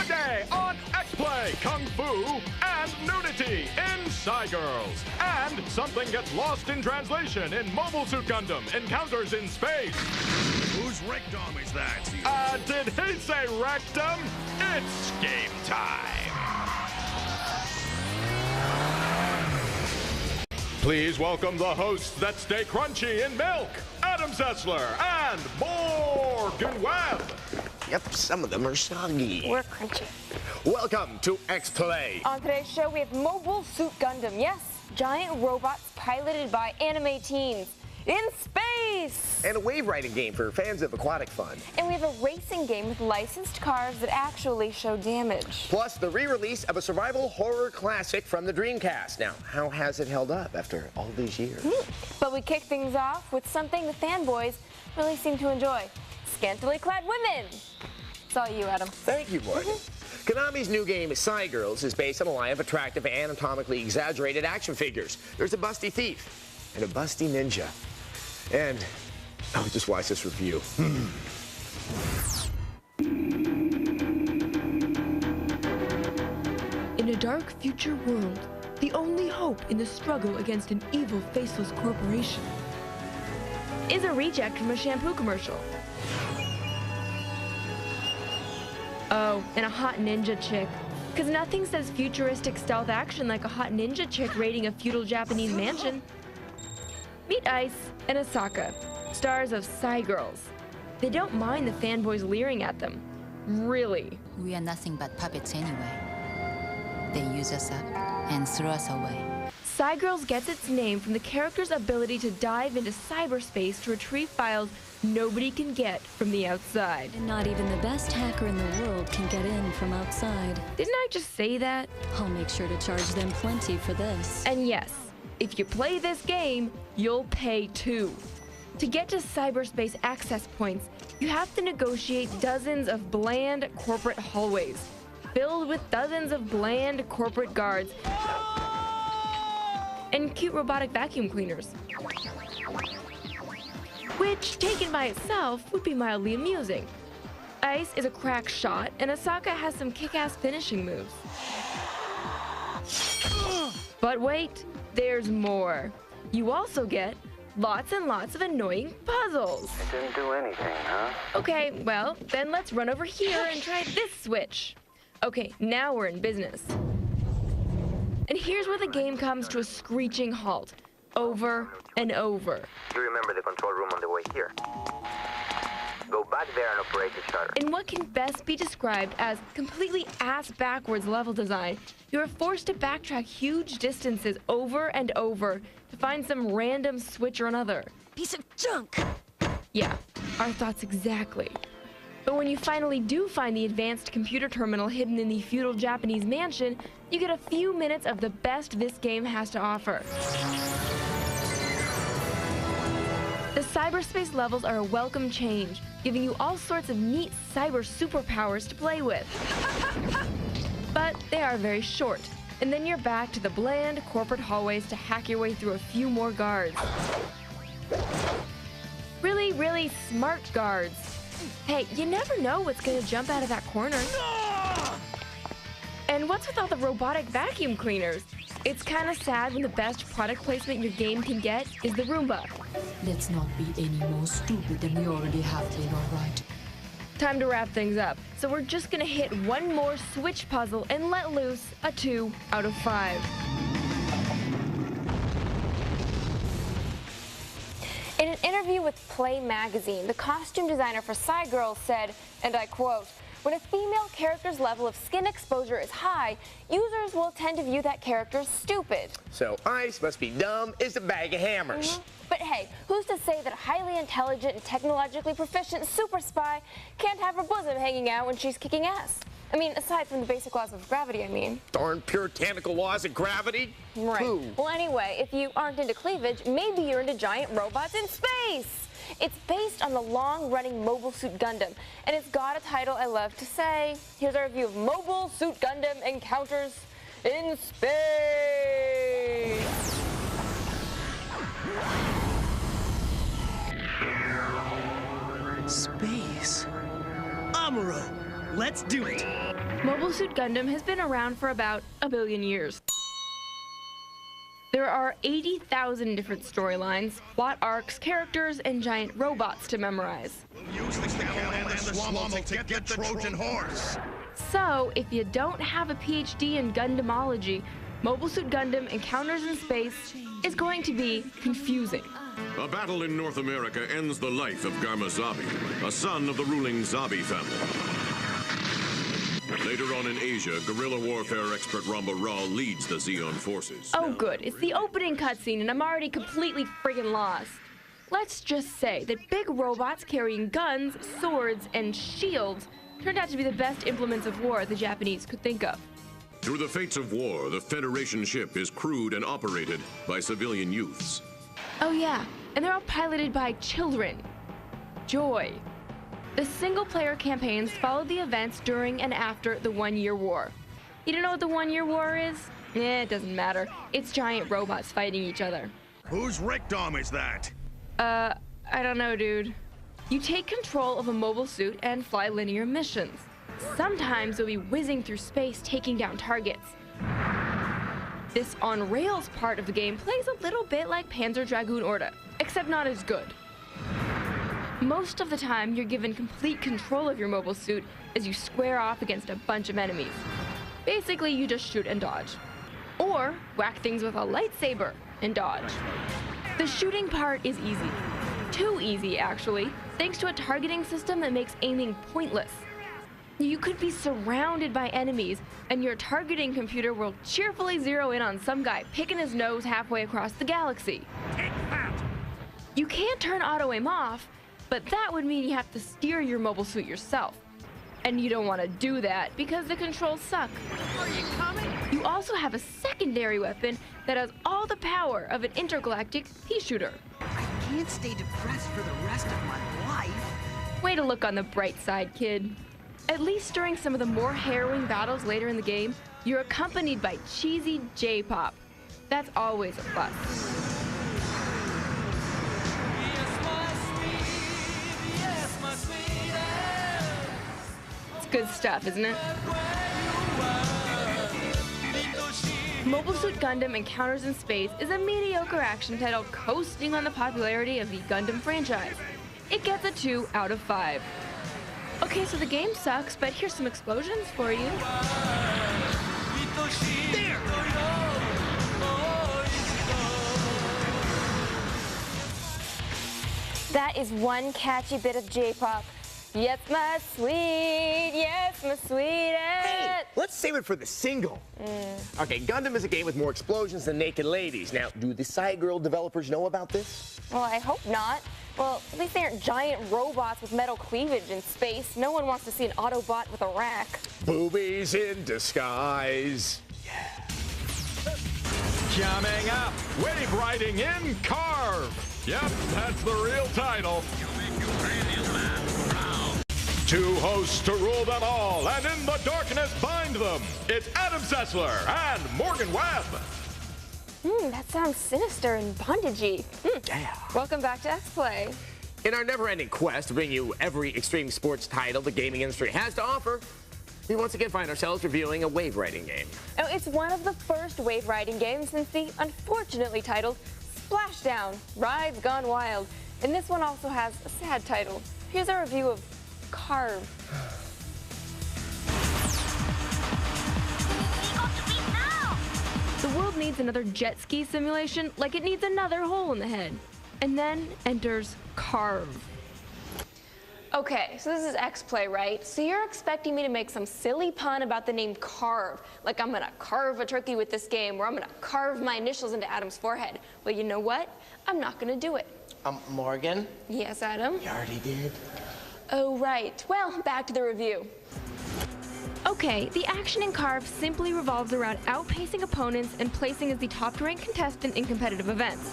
Today on X-Play, Kung Fu, and nudity in CyGirls. And something gets lost in translation in Mobile Suit Gundam Encounters in Space. Whose rectum is that? Did he say rectum? It's game time. Please welcome the hosts that stay crunchy in milk, Adam Sessler and Morgan Webb. Yep, some of them are soggy. We're crunchy. Welcome to X-Play. On today's show, we have Mobile Suit Gundam. Yes, giant robots piloted by anime teens in space. And a wave riding game for fans of aquatic fun. And we have a racing game with licensed cars that actually show damage. Plus the re-release of a survival horror classic from the Dreamcast. Now, how has it held up after all these years? But we kick things off with something the fanboys really seem to enjoy. Scantily clad women. It's all you, Adam. Thank you, Morgan. Konami's new game, CyGirls, is based on a line of attractive, anatomically exaggerated action figures. There's a busty thief and a busty ninja. And, oh, just watch this review. In a dark future world, the only hope in the struggle against an evil, faceless corporation is a reject from a shampoo commercial. Oh, and a hot ninja chick. Because nothing says futuristic stealth action like a hot ninja chick raiding a feudal Japanese mansion. Meet Ice and Asaka, stars of CyGirls. They don't mind the fanboys leering at them. Really. We are nothing but puppets anyway. They use us up and throw us away. CyGirls gets its name from the character's ability to dive into cyberspace to retrieve files nobody can get from the outside. And not even the best hacker in the world can get in from outside. Didn't I just say that? I'll make sure to charge them plenty for this. And yes, if you play this game, you'll pay too. To get to cyberspace access points, you have to negotiate dozens of bland corporate hallways, filled with dozens of bland corporate guards and cute robotic vacuum cleaners. Which, taken by itself, would be mildly amusing. Ice is a crack shot, and Asaka has some kick-ass finishing moves. But wait, there's more. You also get lots and lots of annoying puzzles. It didn't do anything, huh? Okay, well, then let's run over here and try this switch. Okay, now we're in business. And here's where the game comes to a screeching halt, over and over. You remember the control room on the way here. Go back there and operate the shutter. In what can best be described as completely ass-backwards level design, you are forced to backtrack huge distances over and over to find some random switch or another. Piece of junk! Yeah, our thoughts exactly. But when you finally do find the advanced computer terminal hidden in the feudal Japanese mansion, you get a few minutes of the best this game has to offer. The cyberspace levels are a welcome change, giving you all sorts of neat cyber superpowers to play with. But they are very short, and then you're back to the bland corporate hallways to hack your way through a few more guards. Really, really smart guards. Hey, you never know what's gonna jump out of that corner. And what's with all the robotic vacuum cleaners? It's kind of sad when the best product placement your game can get is the Roomba. Let's not be any more stupid than we already have been, alright? Time to wrap things up, so we're just gonna hit one more switch puzzle and let loose a 2 out of 5. In an interview with Play magazine, the costume designer for CyGirls said, and I quote, "When a female character's level of skin exposure is high, users will tend to view that character as stupid." So Ice must be dumb as a bag of hammers. But hey, who's to say that a highly intelligent and technologically proficient super spy can't have her bosom hanging out when she's kicking ass? I mean, aside from the basic laws of gravity, I mean. Darn puritanical laws of gravity. Right. Pooh. Well, anyway, if you aren't into cleavage, maybe you're into giant robots in space. It's based on the long-running Mobile Suit Gundam, and it's got a title I love to say. Here's our review of Mobile Suit Gundam Encounters in Space. Space. Amuro, Let's do it. Mobile Suit Gundam has been around for about a billion years. There are 80,000 different storylines, plot arcs, characters, and giant robots to memorize. Use the camel and the swammel to get the Trojan horse. So, if you don't have a PhD in Gundamology, Mobile Suit Gundam Encounters in Space is going to be confusing. A battle in North America ends the life of Garma Zabi, a son of the ruling Zabi family. Later on in Asia, guerrilla warfare expert Ramba Ra leads the Zeon forces. Oh good, it's the opening cutscene and I'm already completely friggin' lost. Let's just say that big robots carrying guns, swords, and shields turned out to be the best implements of war the Japanese could think of. Through the fates of war, the Federation ship is crewed and operated by civilian youths. Oh yeah, and they're all piloted by children. Joy. The single-player campaigns followed the events during and after the One-Year War. You don't know what the One-Year War is? It doesn't matter. It's giant robots fighting each other. Whose Rickdom is that? I don't know, dude. You take control of a mobile suit and fly linear missions. Sometimes you'll be whizzing through space taking down targets. This on-rails part of the game plays a little bit like Panzer Dragoon Orta, except not as good. Most of the time, you're given complete control of your mobile suit as you square off against a bunch of enemies. Basically, you just shoot and dodge. Or whack things with a lightsaber and dodge. The shooting part is easy. Too easy, actually, thanks to a targeting system that makes aiming pointless. You could be surrounded by enemies, and your targeting computer will cheerfully zero in on some guy picking his nose halfway across the galaxy. Take that! You can't turn auto-aim off, but that would mean you have to steer your mobile suit yourself. And you don't want to do that because the controls suck. Are you coming? You also have a secondary weapon that has all the power of an intergalactic pea shooter. I can't stay depressed for the rest of my life. Way to look on the bright side, kid. At least during some of the more harrowing battles later in the game, you're accompanied by cheesy J-pop. That's always a plus. Good stuff, isn't it? Mobile Suit Gundam Encounters in Space is a mediocre action title coasting on the popularity of the Gundam franchise. It gets a 2 out of 5. Okay, so the game sucks, but here's some explosions for you. There! That is one catchy bit of J-pop. Yes, my sweet, yes, my sweetest. Hey, let's save it for the single. Okay, Gundam is a game with more explosions than naked ladies. Now, do the CyGirl developers know about this? Well, I hope not. Well, at least they aren't giant robots with metal cleavage in space. No one wants to see an Autobot with a rack. Boobies in disguise. Coming up, wave riding in Carve. Yep, that's the real title. Two hosts to rule them all, and in the darkness bind them. It's Adam Sessler and Morgan Webb. That sounds sinister and bondagey. Yeah. Welcome back to X-Play. In our never-ending quest to bring you every extreme sports title the gaming industry has to offer, we once again find ourselves reviewing a wave riding game. Oh, it's one of the first wave riding games since the unfortunately titled Splashdown, Rides Gone Wild. And this one also has a sad title. Here's a review of Carve. The world needs another jet ski simulation like it needs another hole in the head. And then enters Carve. Okay, so this is X-Play, right? So you're expecting me to make some silly pun about the name Carve, like I'm gonna carve a turkey with this game, or I'm gonna carve my initials into Adam's forehead. Well, you know what? I'm not gonna do it. Morgan? Yes, Adam? You already did? Oh, right. Well, back to the review. Okay, the action in Carve simply revolves around outpacing opponents and placing as the top-ranked contestant in competitive events.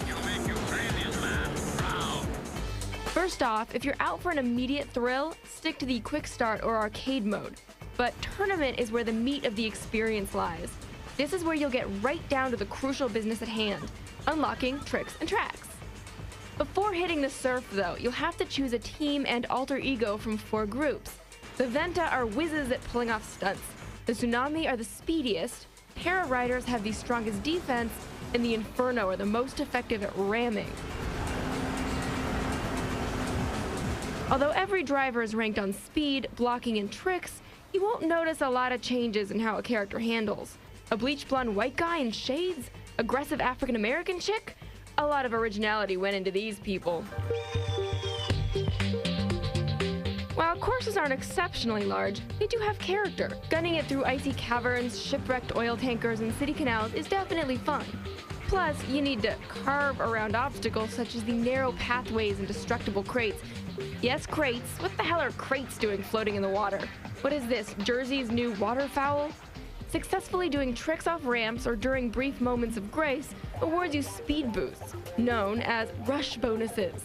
First off, if you're out for an immediate thrill, stick to the quick start or arcade mode. But tournament is where the meat of the experience lies. This is where you'll get right down to the crucial business at hand, unlocking tricks and tracks. Before hitting the surf, though, you'll have to choose a team and alter ego from 4 groups. The Venta are whizzes at pulling off stunts. The Tsunami are the speediest. Para Riders have the strongest defense, and the Inferno are the most effective at ramming. Although every driver is ranked on speed, blocking, and tricks, you won't notice a lot of changes in how a character handles. A bleach blonde white guy in shades? Aggressive African American chick? A lot of originality went into these people. While courses aren't exceptionally large, they do have character. Gunning it through icy caverns, shipwrecked oil tankers, and city canals is definitely fun. Plus, you need to carve around obstacles such as the narrow pathways and destructible crates. Yes, crates. What the hell are crates doing floating in the water? What is this, Jersey's new waterfowl? Successfully doing tricks off ramps or during brief moments of grace awards you speed boosts, known as rush bonuses.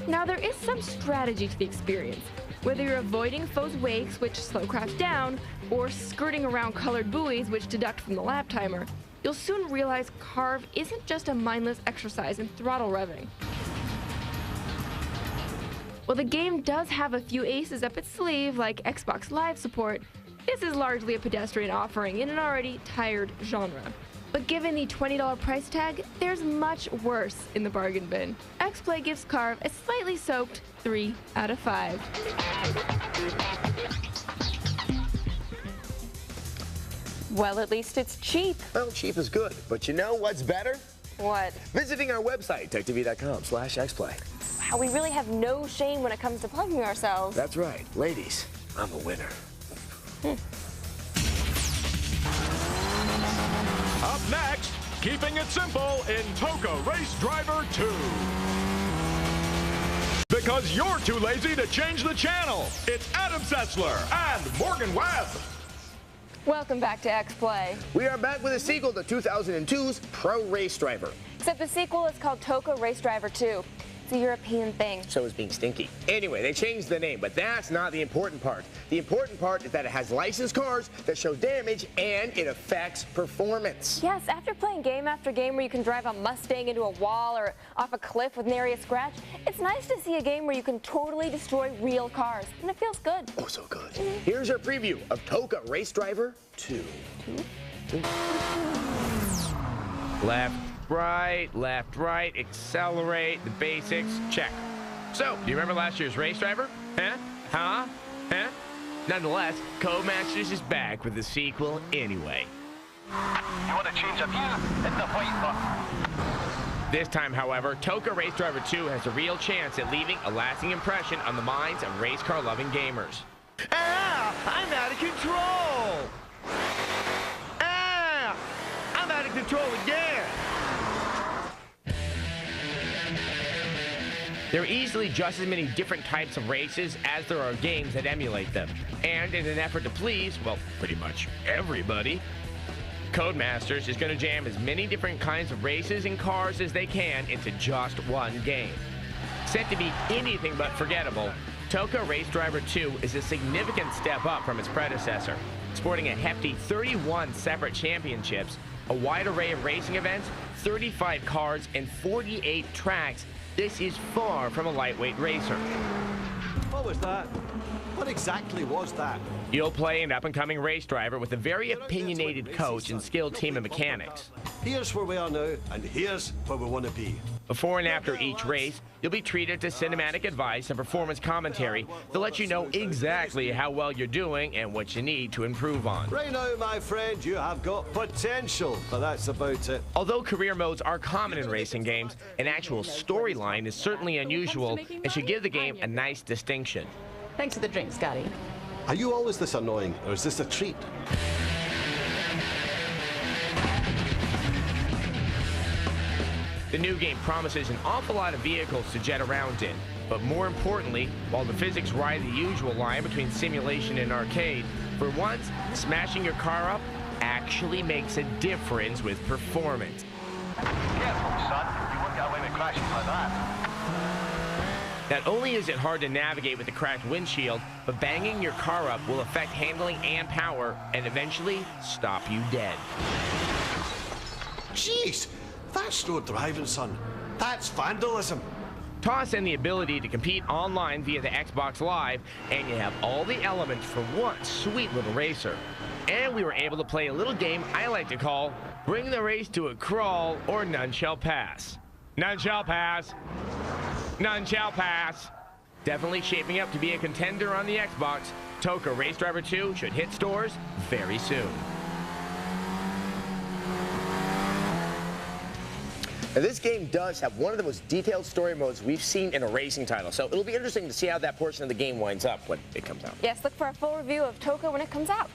Now, there is some strategy to the experience. Whether you're avoiding foes' wakes, which slow craft down, or skirting around colored buoys, which deduct from the lap timer, you'll soon realize carve isn't just a mindless exercise in throttle revving. While the game does have a few aces up its sleeve, like Xbox Live support, this is largely a pedestrian offering in an already tired genre. But given the $20 price tag, there's much worse in the bargain bin. X-Play gives Carve a slightly soaked 3 out of 5. Well, at least it's cheap. Well, cheap is good, but you know what's better? What? Visiting our website, techtv.com/xplay. Wow, we really have no shame when it comes to plugging ourselves. That's right. Ladies, I'm a winner. Up next, keeping it simple in Toka Race Driver 2. Because you're too lazy to change the channel, it's Adam Setzler and Morgan Webb. Welcome back to X-Play. We are back with a sequel to 2002's Pro Race Driver. Except the sequel is called Toka Race Driver 2. It's a European thing. So is being stinky. Anyway, they changed the name, but that's not the important part. The important part is that it has licensed cars that show damage and it affects performance. Yes, after playing game after game where you can drive a Mustang into a wall or off a cliff with nary a scratch, it's nice to see a game where you can totally destroy real cars, and it feels good. Oh, so good. Here's our preview of Toka Race Driver 2. Left, right, accelerate, the basics, check. So, do you remember last year's Race Driver? Huh? Nonetheless, Codemasters is back with the sequel anyway. You want to change a view? Hit the white button. This time, however, Toka Race Driver 2 has a real chance at leaving a lasting impression on the minds of race car loving gamers. I'm out of control! I'm out of control again! There are easily just as many different types of races as there are games that emulate them. And in an effort to please, well, pretty much everybody, Codemasters is going to jam as many different kinds of races and cars as they can into just one game. Set to be anything but forgettable, Toka Race Driver 2 is a significant step up from its predecessor, sporting a hefty 31 separate championships, a wide array of racing events, 35 cars, and 48 tracks. This is far from a lightweight racer. What was that? What exactly was that? You'll play an up-and-coming race driver with a very opinionated coach and skilled team of mechanics. Here's where we are now, and here's where we want to be. Before and after each race, you'll be treated to cinematic advice and performance commentary to let you know exactly how well you're doing and what you need to improve on. Right now, my friend, you have got potential, but that's about it. Although career modes are common in racing games, an actual storyline is certainly unusual and should give the game a nice distinction. Thanks for the drink, Scotty. Are you always this annoying, or is this a treat? The new game promises an awful lot of vehicles to jet around in, but more importantly, while the physics ride the usual line between simulation and arcade, for once, smashing your car up actually makes a difference with performance. Careful, son. You won't get away with crashes like that. Not only is it hard to navigate with a cracked windshield, but banging your car up will affect handling and power, and eventually stop you dead. Jeez, that's no driving, son. That's vandalism. Toss in the ability to compete online via the Xbox Live, and you have all the elements for one sweet little racer. And we were able to play a little game I like to call Bring the Race to a Crawl or None Shall Pass. None shall pass. None shall pass. Definitely shaping up to be a contender on the Xbox. Toka Race Driver 2 should hit stores very soon. Now, this game does have one of the most detailed story modes we've seen in a racing title, so it'll be interesting to see how that portion of the game winds up when it comes out. Yes, look for a full review of Toka when it comes out.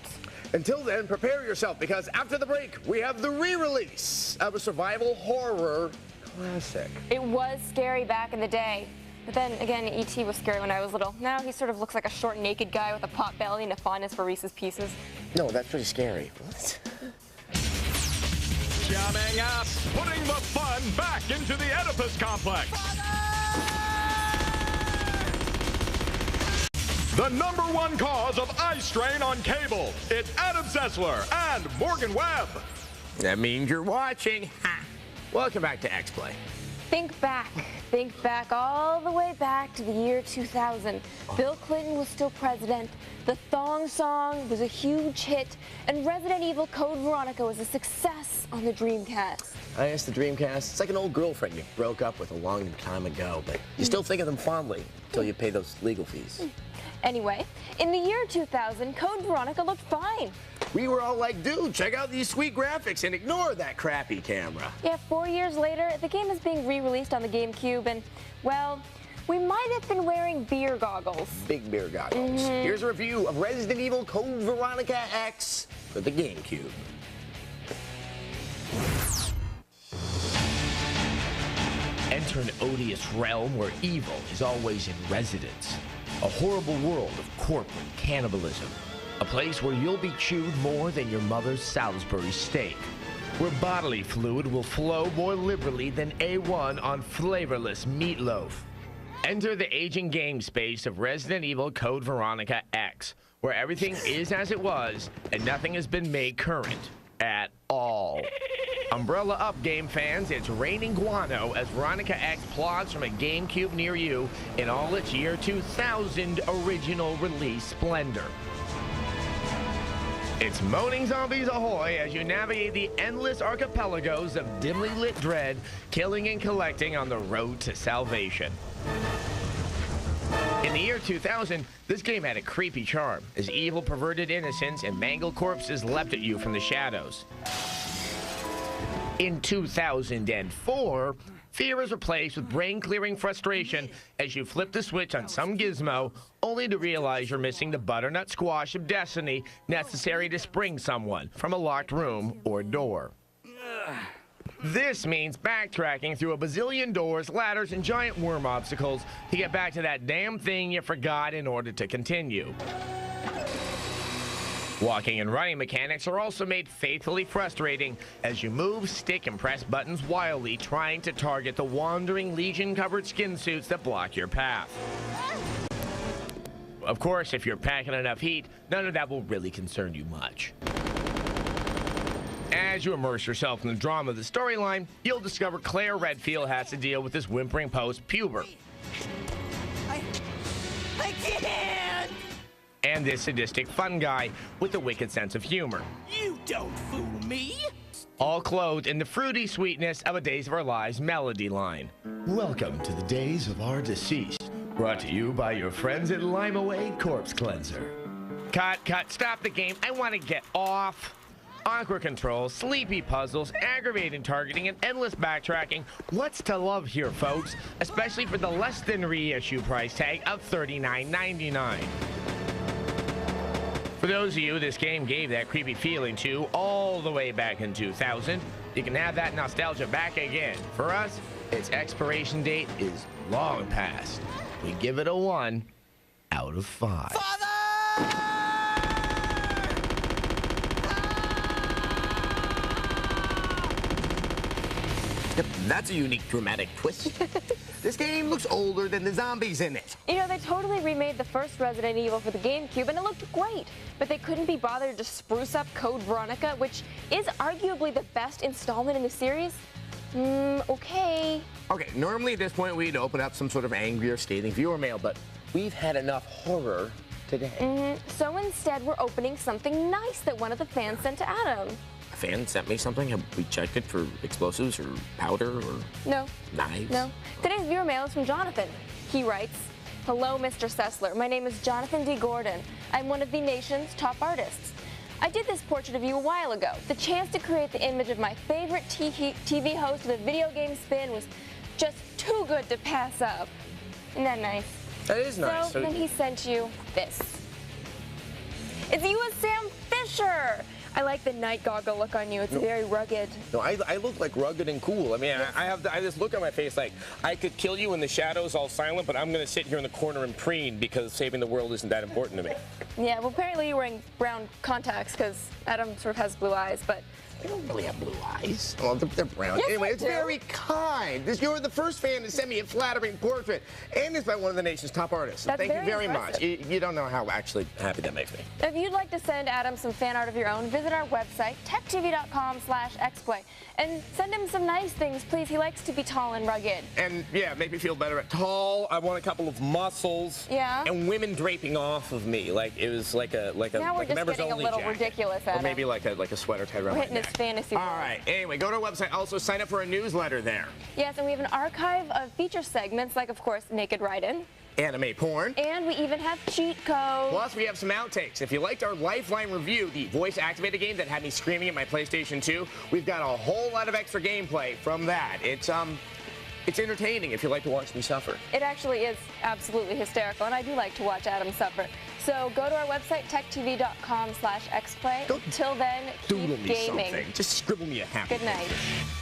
Until then, prepare yourself, because after the break, we have the re-release of a survival horror classic. It was scary back in the day, but then again, E.T. was scary when I was little. Now he sort of looks like a short, naked guy with a pot belly and a fondness for Reese's Pieces. No, that's pretty scary. What? Jamming ass, putting the fun back into the Oedipus complex. The #1 cause of eye strain on cable. It's Adam Sessler and Morgan Webb. That means you're watching. Ha. Welcome back to X-Play. Think back all the way back to the year 2000. Bill Clinton was still president, the Thong Song was a huge hit, and Resident Evil Code Veronica was a success on the Dreamcast. I asked the Dreamcast, it's like an old girlfriend you broke up with a long time ago, but you still think of them fondly until you pay those legal fees. Anyway, in the year 2000, Code Veronica looked fine. We were all like, dude, check out these sweet graphics and ignore that crappy camera. Yeah, 4 years later, the game is being re-released on the GameCube, and, well, we might have been wearing beer goggles. Big beer goggles. Here's a review of Resident Evil Code Veronica X for the GameCube. Enter an odious realm where evil is always in residence. A horrible world of corporate cannibalism. A place where you'll be chewed more than your mother's Salisbury steak. Where bodily fluid will flow more liberally than A1 on flavorless meatloaf. Enter the aging game space of Resident Evil Code Veronica X, where everything is as it was and nothing has been made current at all. Umbrella up, game fans. It's raining guano as Veronica X plods from a GameCube near you in all its year 2000 original release splendor. It's moaning zombies ahoy as you navigate the endless archipelagos of dimly lit dread, killing and collecting on the road to salvation. In the year 2000, this game had a creepy charm as evil perverted innocence and mangled corpses leapt at you from the shadows. In 2004, fear is replaced with brain-clearing frustration as you flip the switch on some gizmo, only to realize you're missing the butternut squash of destiny necessary to spring someone from a locked room or door. This means backtracking through a bazillion doors, ladders, and giant worm obstacles to get back to that damn thing you forgot in order to continue. Walking and running mechanics are also made faithfully frustrating as you move, stick, and press buttons wildly, trying to target the wandering legion-covered skin suits that block your path. Of course, if you're packing enough heat, none of that will really concern you much. As you immerse yourself in the drama of the storyline, you'll discover Claire Redfield has to deal with this whimpering post-puber. I can't! And this sadistic fun guy with a wicked sense of humor. You don't fool me! All clothed in the fruity sweetness of a Days of Our Lives melody line. Welcome to the Days of Our Deceased, brought to you by your friends at Limeaway Corpse Cleanser. Cut, stop the game, I want to get off. Awkward controls, sleepy puzzles, aggravating targeting, and endless backtracking. What's to love here, folks? Especially for the less than reissue price tag of $39.99. For those of you this game gave that creepy feeling to all the way back in 2000, you can have that nostalgia back again. For us, its expiration date is long past. We give it a 1 out of 5. Father! Yep, that's a unique dramatic twist. This game looks older than the zombies in it. You know, they totally remade the first Resident Evil for the GameCube, and it looked great. But they couldn't be bothered to spruce up Code Veronica, which is arguably the best installment in the series. Okay. Okay, normally at this point we'd open up some sort of angry or scathing viewer mail, but we've had enough horror today. So instead, we're opening something nice that one of the fans sent to Adam. A fan sent me something? Have we checked it for explosives or powder or No. knives? No. Today's viewer mail is from Jonathan. He writes, "Hello, Mr. Sessler. My name is Jonathan D. Gordon. I'm one of the nation's top artists. I did this portrait of you a while ago. The chance to create the image of my favorite TV host with a video game spin was just too good to pass up." Isn't that nice? That is nice. So then he sent you this. It's you as Sam Fisher. I like the night goggle look on you. It's very rugged. No, I look like rugged and cool. I mean, I have this look on my face like I could kill you in the shadows all silent, but I'm going to sit here in the corner and preen because saving the world isn't that important to me. Yeah, well, apparently you're wearing brown contacts because Adam sort of has blue eyes, but... I don't really have blue eyes. Well, they're brown. Yes, anyway, I it's do. very kind. You're the first fan to send me a flattering portrait, and it's by one of the nation's top artists. So That's thank you very impressive. much. You don't know how actually happy that makes me. If you'd like to send Adam some fan art of your own, visit our website, techtv.com/xplay, and send him some nice things, please. He likes to be tall and rugged. And yeah, make me feel better at tall. I want a couple of muscles. Yeah. And women draping off of me, like it was like a Now we're a just members getting a only little jacket. ridiculous, Or Adam. maybe like a sweater tied around We're my hitting his neck. fantasy All world. right. Anyway, go to our website. Also, sign up for a newsletter there. Yes, and we have an archive of feature segments, like, of course, Naked Ride-In. Anime porn. And we even have cheat codes. Plus, we have some outtakes. If you liked our Lifeline review, the voice-activated game that had me screaming at my PlayStation 2, we've got a whole lot of extra gameplay from that. It's entertaining if you like to watch me suffer. It actually is absolutely hysterical, and I do like to watch Adam suffer. So go to our website, techtv.com/xplay. Till then, Doodle keep me gaming. something. Just scribble me a happy Good night. picture.